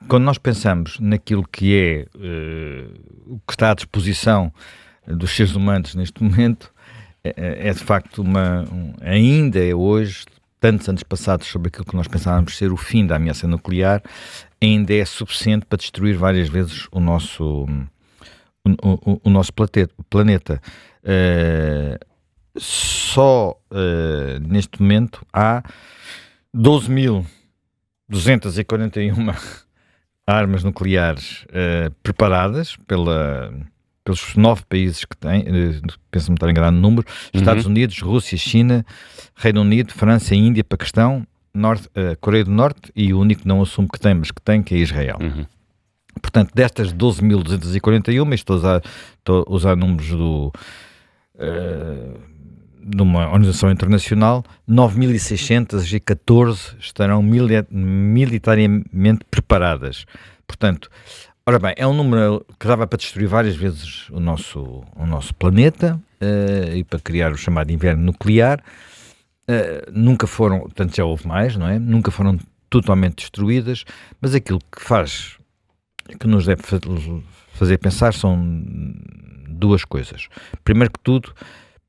quando nós pensamos naquilo que é o que está à disposição dos seres humanos neste momento, é de facto ainda é hoje, tantos anos passados sobre aquilo que nós pensávamos ser o fim da ameaça nuclear, ainda é suficiente para destruir várias vezes o nosso planeta. Neste momento há 12.241 armas nucleares preparadas pelos 9 países que têm, penso-me estar enganado no número, Estados Unidos, Rússia, China, Reino Unido, França, Índia, Paquistão, Coreia do Norte e o único que não assumo que tem, mas que tem, que é Israel. Portanto, destas 12.241, estou a usar números de uma organização internacional, 9.614 estarão militariamente preparadas. Portanto, ora bem, é um número que dava para destruir várias vezes o nosso planeta e para criar o chamado inverno nuclear. Nunca foram, portanto já houve mais, não é? Nunca foram totalmente destruídas, mas aquilo que nos deve fazer pensar são duas coisas. Primeiro que tudo,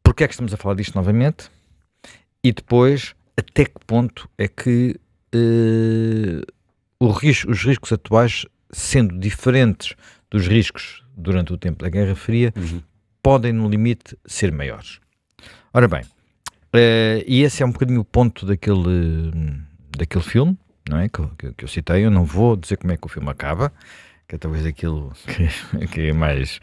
porque é que estamos a falar disto novamente? E depois, até que ponto é que os riscos atuais, sendo diferentes dos riscos durante o tempo da Guerra Fria, podem, no limite, ser maiores. Ora bem, e esse é um bocadinho o ponto daquele filme, não é? Que eu citei. Eu não vou dizer como é que o filme acaba, que é talvez aquilo que é mais...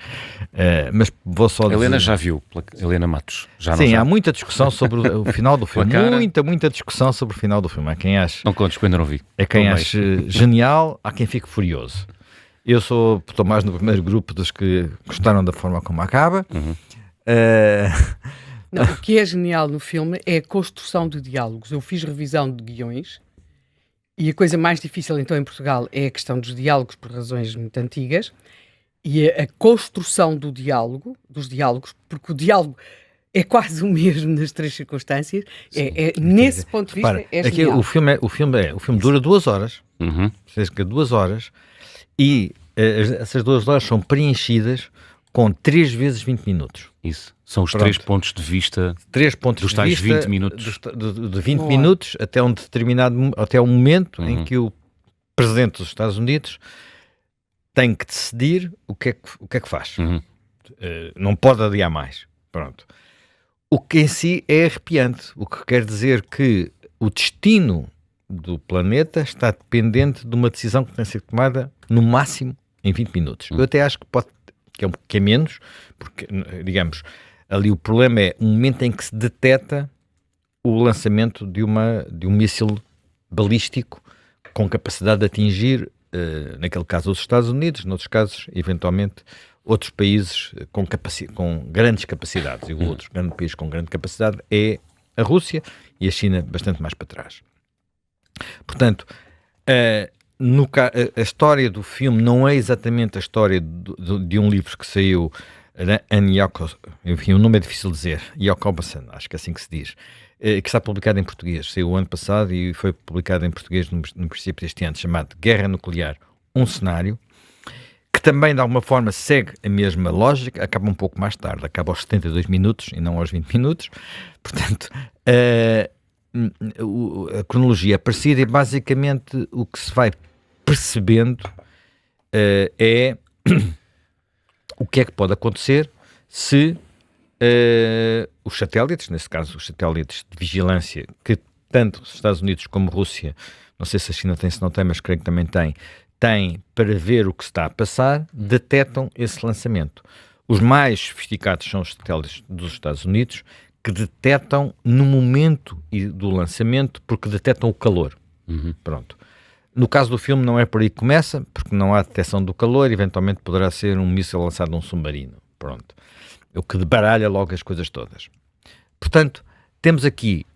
mas vou só dizer... Helena já viu, Helena Matos. Sim, há muita discussão sobre o final do filme. Muita discussão sobre o final do filme. Há quem ache... Não contes, que eu ainda não vi. É quem ache genial, há quem fique furioso. Eu estou mais no primeiro grupo dos que gostaram da forma como acaba. Não, o que é genial no filme é a construção de diálogos. Eu fiz revisão de guiões e a coisa mais difícil então em Portugal é a questão dos diálogos por razões muito antigas e a construção dos diálogos, porque o diálogo é quase o mesmo nas três circunstâncias. Nesse ponto de vista é genial. O filme dura 2 horas, cerca de 2 horas, e essas 2 horas são preenchidas com 3 vezes 20 minutos. Isso. São os 3 pontos de vista dos tais 20 minutos. De 20 minutos até até um momento em que o Presidente dos Estados Unidos tem que decidir o que é que faz. Não pode adiar mais. Pronto. O que em si é arrepiante. O que quer dizer que o destino do planeta está dependente de uma decisão que tem de ser tomada no máximo em 20 minutos. Eu até acho que é menos, porque, digamos, ali o problema é o momento em que se detecta o lançamento de um míssil balístico com capacidade de atingir, naquele caso, os Estados Unidos, noutros casos, eventualmente, outros países com grandes capacidades. E o outro grande país com grande capacidade é a Rússia e a China bastante mais para trás. Portanto, a história do filme não é exatamente a história de um livro que saiu, enfim, o nome é difícil de dizer, Jacobson, acho que é assim que se diz, que está publicado em português, saiu o ano passado e foi publicado em português no princípio deste ano, chamado Guerra Nuclear, um cenário, que também de alguma forma segue a mesma lógica, acaba um pouco mais tarde, acaba aos 72 minutos e não aos 20 minutos, portanto... a cronologia parecida e basicamente o que se vai percebendo é o que é que pode acontecer se os satélites, nesse caso os satélites de vigilância que tanto os Estados Unidos como a Rússia, não sei se a China tem, se não tem, mas creio que também tem para ver o que se está a passar, detectam esse lançamento. Os mais sofisticados são os satélites dos Estados Unidos, que detectam no momento do lançamento, porque detectam o calor. Pronto. No caso do filme não é por aí que começa, porque não há detecção do calor, eventualmente poderá ser um míssil lançado a um submarino. Pronto. O que baralha logo as coisas todas. Portanto, temos aqui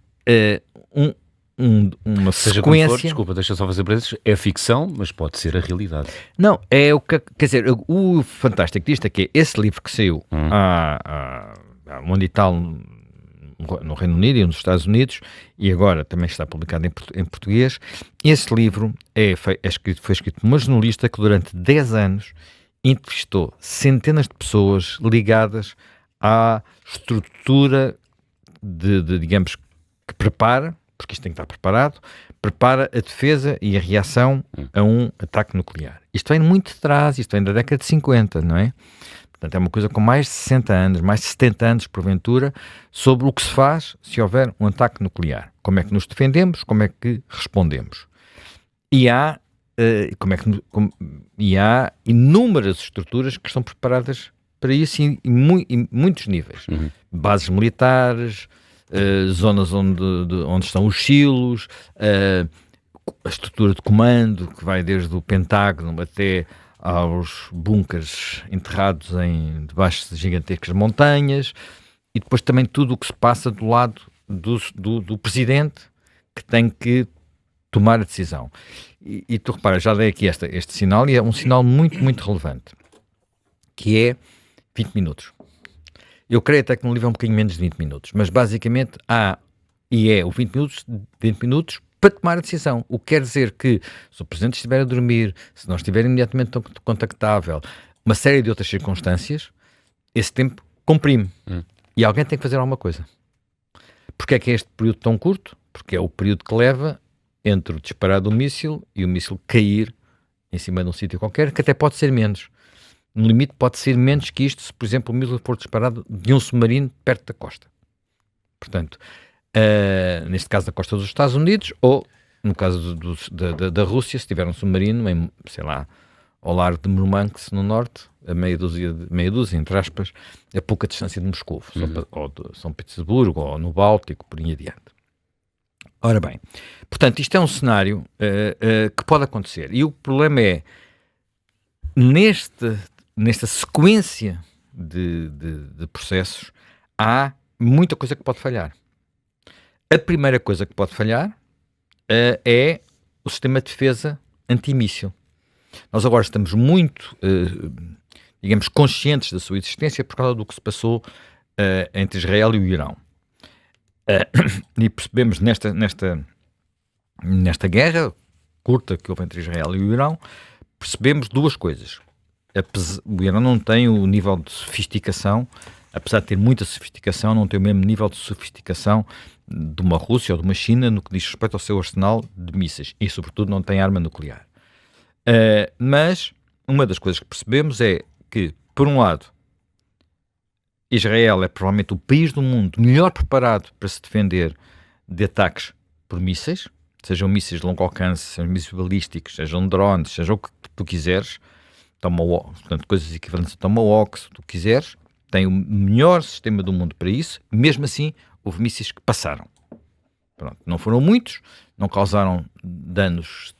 uma sequência... Desculpa, deixa só fazer parênteses. É ficção, mas pode ser a realidade. Não, é o que... Quer dizer, o fantástico disto é que esse livro que saiu há um ano e tal... no Reino Unido e nos Estados Unidos, e agora também está publicado em português. Esse livro foi escrito por uma jornalista que durante 10 anos entrevistou centenas de pessoas ligadas à estrutura digamos, que prepara, porque isto tem que estar preparado, prepara a defesa e a reação a um ataque nuclear. Isto vem muito de trás, isto vem da década de 50, não é? Portanto, é uma coisa com mais de 60 anos, mais de 70 anos, porventura, sobre o que se faz se houver um ataque nuclear. Como é que nos defendemos, como é que respondemos. E há inúmeras estruturas que estão preparadas para isso em muitos níveis. Bases militares, zonas onde estão os silos, a estrutura de comando, que vai desde o Pentágono até aos bunkers enterrados debaixo de gigantescas montanhas, e depois também tudo o que se passa do lado do presidente, que tem que tomar a decisão. E tu repara, já dei aqui este sinal, e é um sinal muito, muito relevante, que é 20 minutos. Eu creio até que no livro é um bocadinho menos de 20 minutos, mas basicamente o 20 minutos para tomar a decisão. O que quer dizer que, se o Presidente estiver a dormir, se não estiver imediatamente contactável, uma série de outras circunstâncias, esse tempo comprime. E alguém tem que fazer alguma coisa. Porquê é que é este período tão curto? Porque é o período que leva entre o disparar do míssil e o míssil cair em cima de um sítio qualquer, que até pode ser menos. No limite pode ser menos que isto se, por exemplo, o míssil for disparado de um submarino perto da costa. Portanto, neste caso da costa dos Estados Unidos, ou no caso da Rússia, se tiver um submarino, sei lá, ao largo de Murmansk, no norte, a meia dúzia, entre aspas, a pouca distância de Moscou, ou de São Petersburgo, ou no Báltico, por aí adiante. Ora bem, portanto, isto é um cenário que pode acontecer. E o problema é, nesta sequência de processos, há muita coisa que pode falhar. A primeira coisa que pode falhar é o sistema de defesa antimíssil. Nós agora estamos muito, digamos, conscientes da sua existência por causa do que se passou entre Israel e o Irão. E percebemos nesta guerra curta que houve entre Israel e o Irão, percebemos duas coisas. O Irão não tem o nível de sofisticação, apesar de ter muita sofisticação, não tem o mesmo nível de sofisticação de uma Rússia ou de uma China no que diz respeito ao seu arsenal de mísseis, e sobretudo não tem arma nuclear. Mas uma das coisas que percebemos é que, por um lado, Israel é provavelmente o país do mundo melhor preparado para se defender de ataques por mísseis, sejam mísseis de longo alcance, sejam mísseis balísticos, sejam drones, seja o que tu quiseres, portanto, coisas equivalentes a Tomahawk, se tu quiseres, tem o melhor sistema do mundo para isso. Mesmo assim, houve mísseis que passaram. Pronto, não foram muitos, não causaram danos,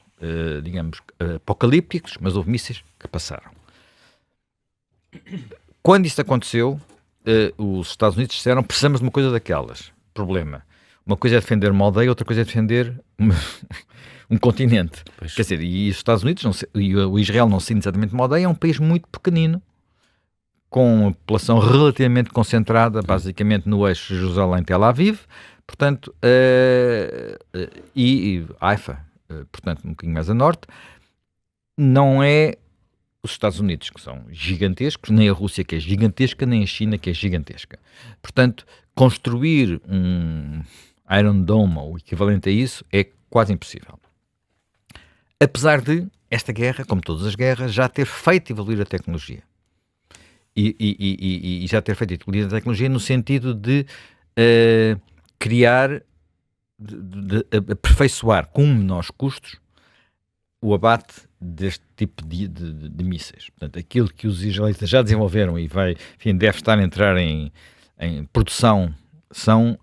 digamos, apocalípticos, mas houve mísseis que passaram. Quando isso aconteceu, os Estados Unidos disseram: precisamos de uma coisa daquelas. Problema: uma coisa é defender uma aldeia, outra coisa é defender um continente. Pois. Quer dizer, e os Estados Unidos, e o Israel, não sendo exatamente uma aldeia, é um país muito pequenino, com uma população relativamente concentrada, basicamente no eixo Jerusalém-Tel Aviv, portanto, e Haifa, portanto, um bocadinho mais a norte. Não é os Estados Unidos, que são gigantescos, nem a Rússia, que é gigantesca, nem a China, que é gigantesca. Portanto, construir um Iron Dome ou equivalente a isso é quase impossível. Apesar de esta guerra, como todas as guerras, já ter feito evoluir a tecnologia. E já ter feito evoluir a tecnologia no sentido de criar, de aperfeiçoar com menores custos o abate deste tipo de mísseis. Portanto, aquilo que os israelitas já desenvolveram e deve estar a entrar em produção são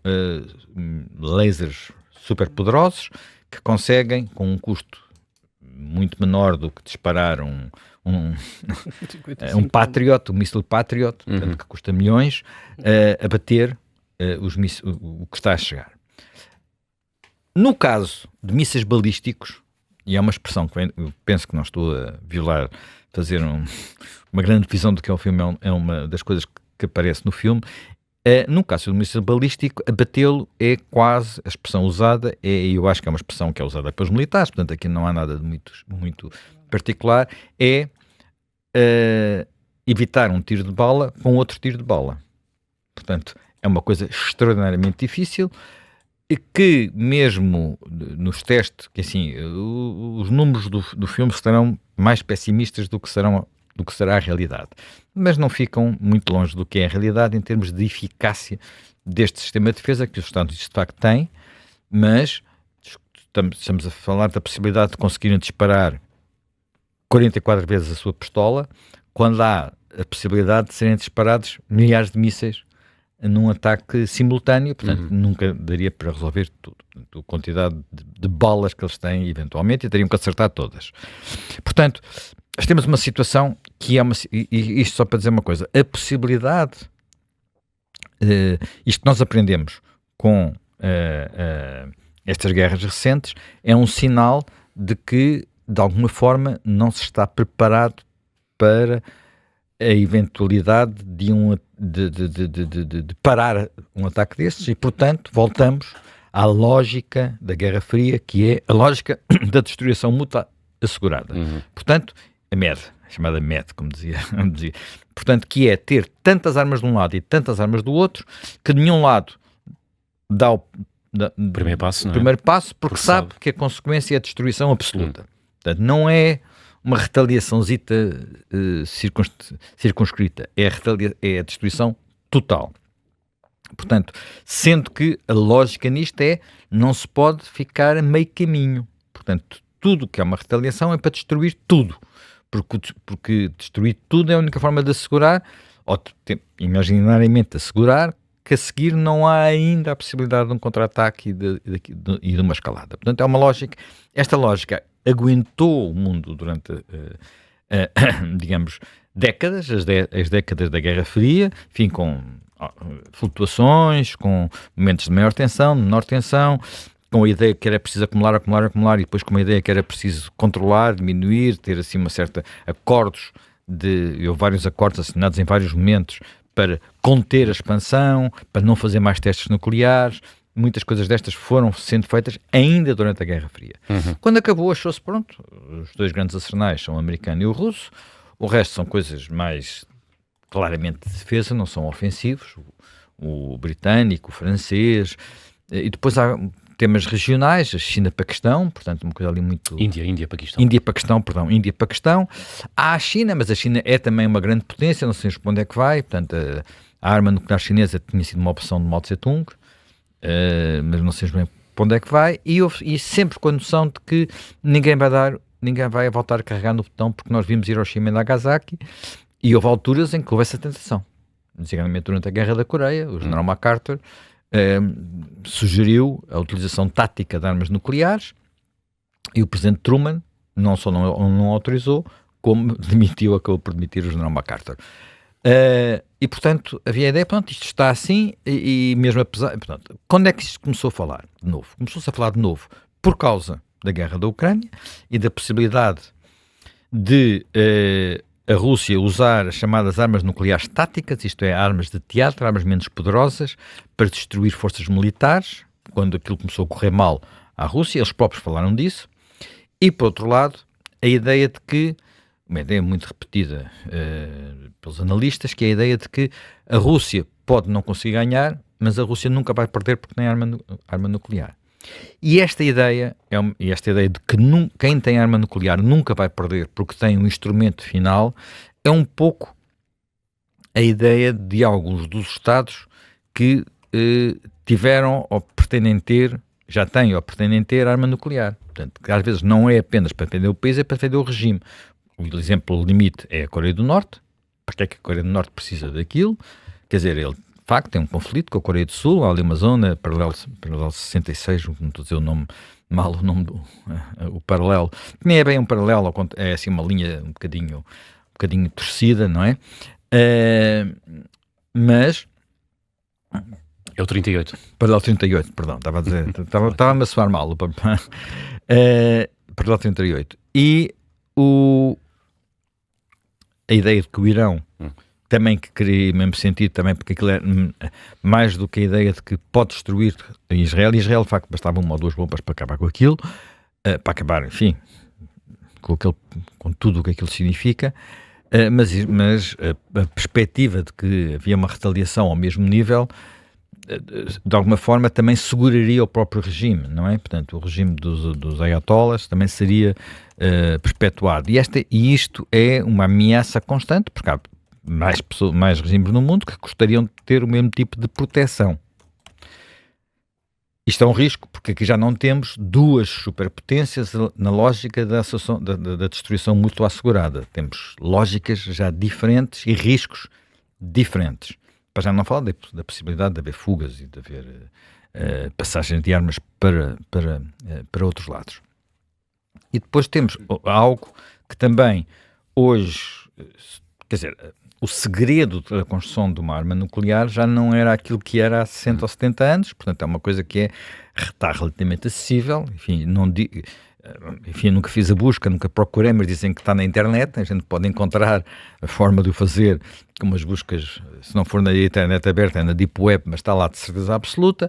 lasers super poderosos que conseguem, com um custo muito menor do que disparar um Patriot, um míssil Patriot, portanto, que custa milhões, abater o que está a chegar. No caso de mísseis balísticos, e é uma expressão que eu penso que não estou a violar, fazer uma grande visão do que é o filme, é uma das coisas que aparece no filme, No caso do míssil balístico, abatê-lo é quase, a expressão usada, eu acho que é uma expressão que é usada pelos militares, portanto aqui não há nada de muito particular, é evitar um tiro de bala com outro tiro de bala. Portanto, é uma coisa extraordinariamente difícil, e que mesmo nos testes, que assim, os números do filme serão mais pessimistas do que será a realidade, mas não ficam muito longe do que é a realidade em termos de eficácia deste sistema de defesa que os Estados Unidos de facto têm, mas estamos a falar da possibilidade de conseguirem disparar 44 vezes a sua pistola, quando há a possibilidade de serem disparados milhares de mísseis num ataque simultâneo, portanto nunca daria para resolver tudo. Portanto, a quantidade de balas que eles têm eventualmente, e teriam que acertar todas. Portanto, temos uma situação que é isto só para dizer uma coisa, a possibilidade, isto que nós aprendemos com estas guerras recentes, é um sinal de que, de alguma forma, não se está preparado para a eventualidade de parar um ataque desses, e, portanto, voltamos à lógica da Guerra Fria, que é a lógica da destruição mútua assegurada. Portanto, a chamada MED, como dizia. Portanto, que é ter tantas armas de um lado e tantas armas do outro, que de nenhum lado dá o primeiro passo, porque sabe que a consequência é a destruição absoluta. Portanto, não é uma retaliaçãozita circunscrita, é a destruição total. Portanto, sendo que a lógica nisto não se pode ficar a meio caminho. Portanto, tudo que é uma retaliação é para destruir tudo, porque destruir tudo é a única forma de assegurar, ou imaginariamente assegurar, que a seguir não há ainda a possibilidade de um contra-ataque e de uma escalada. Portanto, é uma lógica, esta lógica aguentou o mundo durante, digamos, décadas, as décadas da Guerra Fria, enfim, com flutuações, com momentos de maior tensão, de menor tensão, com a ideia que era preciso acumular, e depois com a ideia que era preciso controlar, diminuir, ter assim uma certa acordos, houve vários acordos assinados em vários momentos para conter a expansão, para não fazer mais testes nucleares. Muitas coisas destas foram sendo feitas ainda durante a Guerra Fria. Quando acabou, achou-se pronto, os dois grandes arsenais são o americano e o russo, o resto são coisas mais claramente de defesa, não são ofensivos, o britânico, o francês, e depois há temas regionais, a China-Paquistão, portanto uma coisa ali muito... Índia-Paquistão. Há a China, mas a China é também uma grande potência, não sei para onde é que vai, portanto a arma nuclear chinesa tinha sido uma opção de Mao Tse-tung, mas não sei bem para onde é que vai, e sempre com a noção de que ninguém vai voltar a carregar no botão, porque nós vimos Hiroshima e Nagasaki, e houve alturas em que houve essa tentação. Basicamente durante a Guerra da Coreia, o general MacArthur sugeriu a utilização tática de armas nucleares, e o presidente Truman não só não autorizou, como acabou por demitir o general MacArthur. E, portanto, havia a ideia, pronto, isto está assim, e mesmo apesar... Portanto, quando é que isto começou a falar de novo? Começou-se a falar de novo por causa da guerra da Ucrânia e da possibilidade de a Rússia usar as chamadas armas nucleares táticas, isto é, armas de teatro, armas menos poderosas, para destruir forças militares, quando aquilo começou a correr mal à Rússia, eles próprios falaram disso. E, por outro lado, a ideia de que, uma ideia muito repetida pelos analistas, que é a ideia de que a Rússia pode não conseguir ganhar, mas a Rússia nunca vai perder porque tem arma nuclear. E esta ideia de que quem tem arma nuclear nunca vai perder porque tem um instrumento final, é um pouco a ideia de alguns dos Estados que tiveram ou pretendem ter, já têm ou pretendem ter arma nuclear. Portanto, que às vezes não é apenas para defender o país, é para defender o regime. O exemplo limite é a Coreia do Norte. Para que é que a Coreia do Norte precisa daquilo? Quer dizer, ele de facto tem um conflito com a Coreia do Sul, há ali uma zona, paralelo 66, não estou a dizer o nome o paralelo, nem é bem um paralelo, é assim uma linha um bocadinho torcida, não é? Mas... É o 38. Paralelo 38, perdão, estava-me a soar mal. Paralelo 38. E a ideia de que o Irão também que queria o mesmo sentido, também porque aquilo é mais do que a ideia de que pode destruir Israel. Israel, de facto, bastava uma ou duas bombas para acabar com aquilo, para acabar, enfim, com tudo o que aquilo significa, mas a perspectiva de que havia uma retaliação ao mesmo nível, de alguma forma, também seguraria o próprio regime, não é? Portanto, o regime dos ayatollahs também seria perpetuado. E isto é uma ameaça constante, porque há mais regimes no mundo que gostariam de ter o mesmo tipo de proteção. Isto é um risco, porque aqui já não temos duas superpotências na lógica da destruição mútua assegurada. Temos lógicas já diferentes e riscos diferentes. Para já não falar da possibilidade de haver fugas e de haver passagem de armas para outros lados. E depois temos algo que também hoje, quer dizer, o segredo da construção de uma arma nuclear já não era aquilo que era há 60 ou 70 anos, portanto é uma coisa que está relativamente acessível, enfim, nunca fiz a busca, nunca procurei, mas dizem que está na internet, a gente pode encontrar a forma de o fazer com umas buscas, se não for na internet aberta, é na Deep Web, mas está lá de certeza absoluta.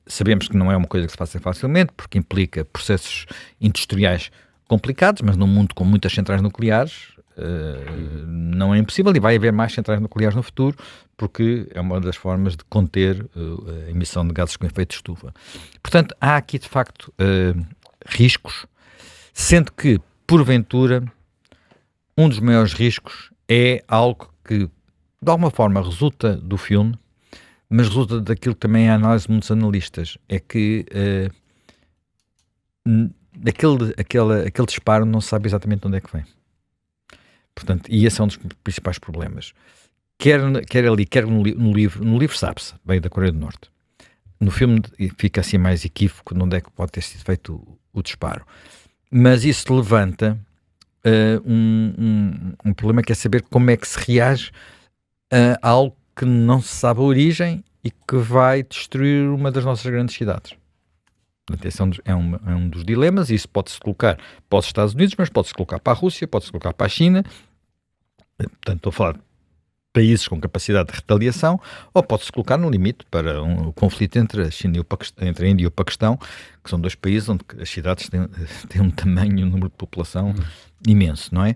Sabemos que não é uma coisa que se faça facilmente, porque implica processos industriais complicados, mas num mundo com muitas centrais nucleares, não é impossível, e vai haver mais centrais nucleares no futuro, porque é uma das formas de conter a emissão de gases com efeito de estufa. Portanto, há aqui de facto riscos, sendo que, porventura, um dos maiores riscos é algo que, de alguma forma, resulta do filme, mas resulta daquilo que também é a análise de muitos analistas, é que aquele disparo não se sabe exatamente de onde é que vem. Portanto, e esse é um dos principais problemas. Quer ali, quer no livro sabe-se, veio da Coreia do Norte. No filme fica assim mais equívoco de onde é que pode ter sido feito o disparo. Mas isso levanta um problema, que é saber como é que se reage a algo que não se sabe a origem e que vai destruir uma das nossas grandes cidades. É um dos dilemas, e isso pode-se colocar para os Estados Unidos, mas pode-se colocar para a Rússia, pode-se colocar para a China, portanto estou a falar de países com capacidade de retaliação, ou pode-se colocar no limite para um conflito entre a China entre a Índia e o Paquistão, que são dois países onde as cidades têm um tamanho, um número de população imenso, não é?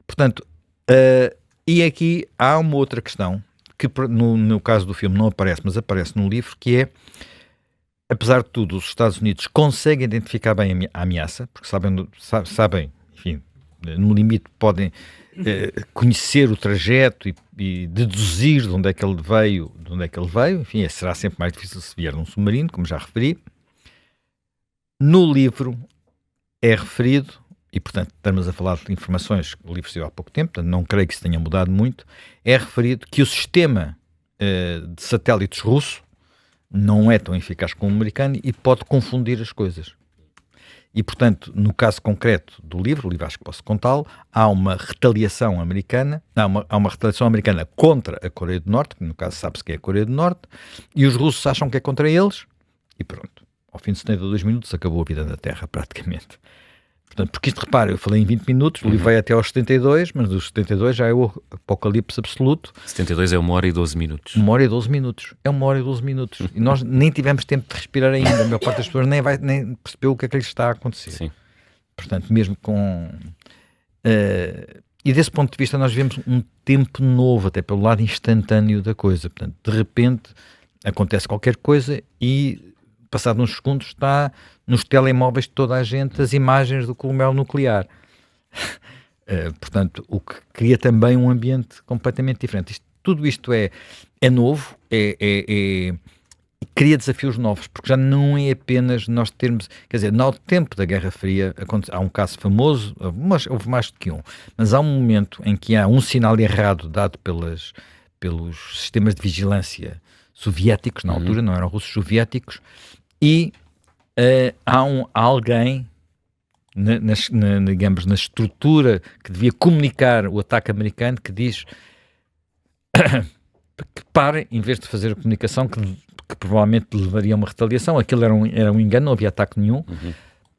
Portanto, e aqui há uma outra questão, que no caso do filme não aparece, mas aparece no livro, que é, apesar de tudo, os Estados Unidos conseguem identificar bem a ameaça, porque sabem, enfim, no limite podem conhecer o trajeto e deduzir de onde é que ele veio, enfim, será sempre mais difícil se vier num submarino, como já referi. No livro é referido, e portanto estamos a falar de informações que o livro saiu há pouco tempo, portanto não creio que isso tenha mudado muito, é referido que o sistema de satélites russo não é tão eficaz como o americano e pode confundir as coisas. E, portanto, no caso concreto do livro, o livro acho que posso contá-lo, há uma retaliação americana, há uma retaliação americana contra a Coreia do Norte, que no caso sabe-se que é a Coreia do Norte, e os russos acham que é contra eles, e pronto. Ao fim de 72 minutos acabou a vida na Terra, praticamente. Portanto, porque isto, repara, eu falei em 20 minutos, o livro vai até aos 72, mas dos 72 já é o apocalipse absoluto. 72 é 1 hora e 12 minutos. 1 hora e 12 minutos. É 1 hora e 12 minutos. E nós nem tivemos tempo de respirar ainda. A maior parte das pessoas nem percebeu o que é que lhes está a acontecer. Sim. Portanto, mesmo com... e desse ponto de vista nós vemos um tempo novo, até pelo lado instantâneo da coisa. Portanto, de repente acontece qualquer coisa e... passado uns segundos está nos telemóveis de toda a gente as imagens do cogumelo nuclear. Portanto, o que cria também um ambiente completamente diferente. Tudo isto é novo, cria desafios novos, porque já não é apenas nós termos, quer dizer, no tempo da Guerra Fria há um caso famoso, houve mais do que um, mas há um momento em que há um sinal errado dado pelos sistemas de vigilância soviéticos, na altura, não eram russos, soviéticos, e há alguém, digamos, na estrutura que devia comunicar o ataque americano, que diz que pare, em vez de fazer a comunicação que provavelmente levaria a uma retaliação. Aquilo era um engano, não havia ataque nenhum.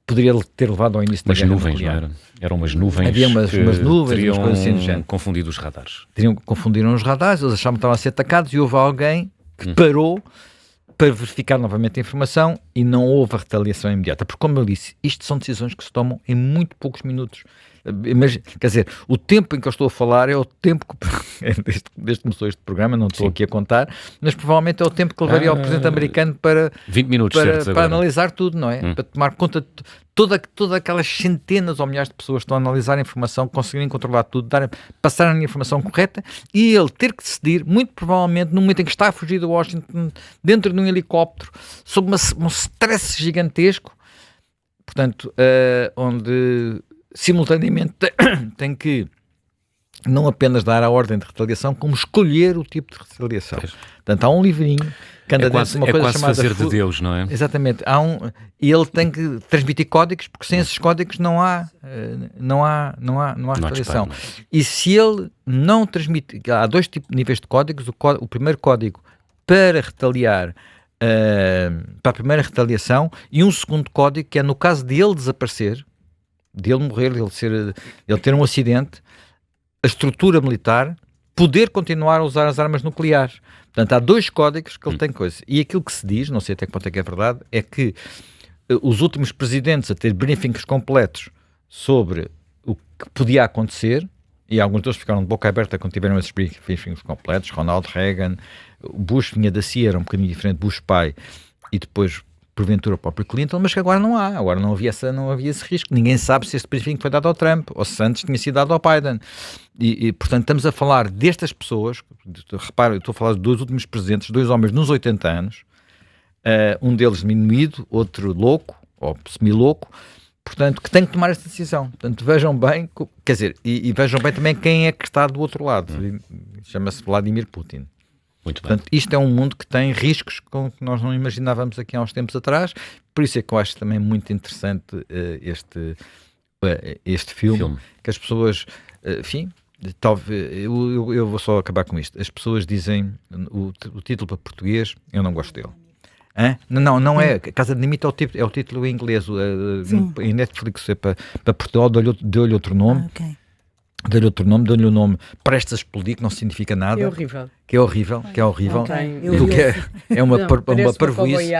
poderia ter levado ao início da guerra nuclear. Não era? Eram umas nuvens. Havia umas nuvens, umas coisas assim do género. Confundido os radares. Confundiram os radares, eles achavam que estavam a ser atacados e houve alguém que parou para verificar novamente a informação e não houve a retaliação imediata. Porque, como eu disse, isto são decisões que se tomam em muito poucos minutos. Quer dizer, o tempo em que eu estou a falar é o tempo que, desde que começou este programa, não estou aqui a contar, mas provavelmente é o tempo que levaria ao presidente americano para 20 minutos, para analisar tudo, não é? Para tomar conta de todas aquelas centenas ou milhares de pessoas que estão a analisar a informação, conseguirem controlar tudo, passarem a informação correta e ele ter que decidir, muito provavelmente, no momento em que está a fugir de Washington, dentro de um helicóptero, sob um stress gigantesco, portanto, onde simultaneamente tem que não apenas dar a ordem de retaliação, como escolher o tipo de retaliação. Portanto, há um livrinho que anda dentro de uma coisa chamada... fazer de Deus, não é? Exatamente. E ele tem que transmitir códigos, porque sem esses códigos não há retaliação. E se ele não transmite... Há dois níveis de códigos. O primeiro código para retaliar, para a primeira retaliação, e um segundo código que é no caso de ele desaparecer, de ele morrer, ele ter um acidente, a estrutura militar poder continuar a usar as armas nucleares. Portanto, há dois códigos que ele tem coisa. E aquilo que se diz, não sei até que ponto é que é verdade, é que os últimos presidentes a ter briefings completos sobre o que podia acontecer, e alguns deles ficaram de boca aberta quando tiveram esses briefings completos, Ronald Reagan, Bush vinha da CIA, era um bocadinho diferente, Bush pai, e depois porventura o próprio Clinton, mas que agora não há, agora não havia esse risco, ninguém sabe se este briefing foi dado ao Trump, ou se antes tinha sido dado ao Biden, e portanto estamos a falar destas pessoas, repara, eu estou a falar de dois últimos presidentes, dois homens nos 80 anos, um deles diminuído, outro louco, ou semi-louco, portanto, que tem que tomar esta decisão. Portanto, vejam bem, quer dizer, e vejam bem também quem é que está do outro lado, chama-se Vladimir Putin. Muito bem. Portanto, isto é um mundo que tem riscos que nós não imaginávamos aqui há uns tempos atrás, por isso é que eu acho também muito interessante este filme, que as pessoas, enfim, talvez, eu vou só acabar com isto, as pessoas dizem, o título para português, eu não gosto dele. Não é, Casa de Dinamite é o título em inglês, em Netflix é para Portugal, deu-lhe outro nome. Okay. Deu-lhe outro nome, deu-lhe o nome Prestes a Explodir, que não significa nada. É horrível. Que é horrível. É uma parvoíce.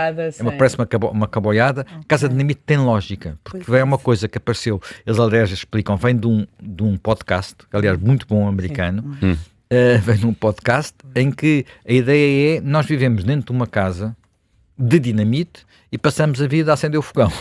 Parece uma caboiada. Okay. Casa de Dinamite tem lógica, porque é uma coisa que apareceu, eles aliás explicam, vem de um podcast, aliás muito bom americano, vem de um podcast em que a ideia é, nós vivemos dentro de uma casa de dinamite e passamos a vida a acender o fogão.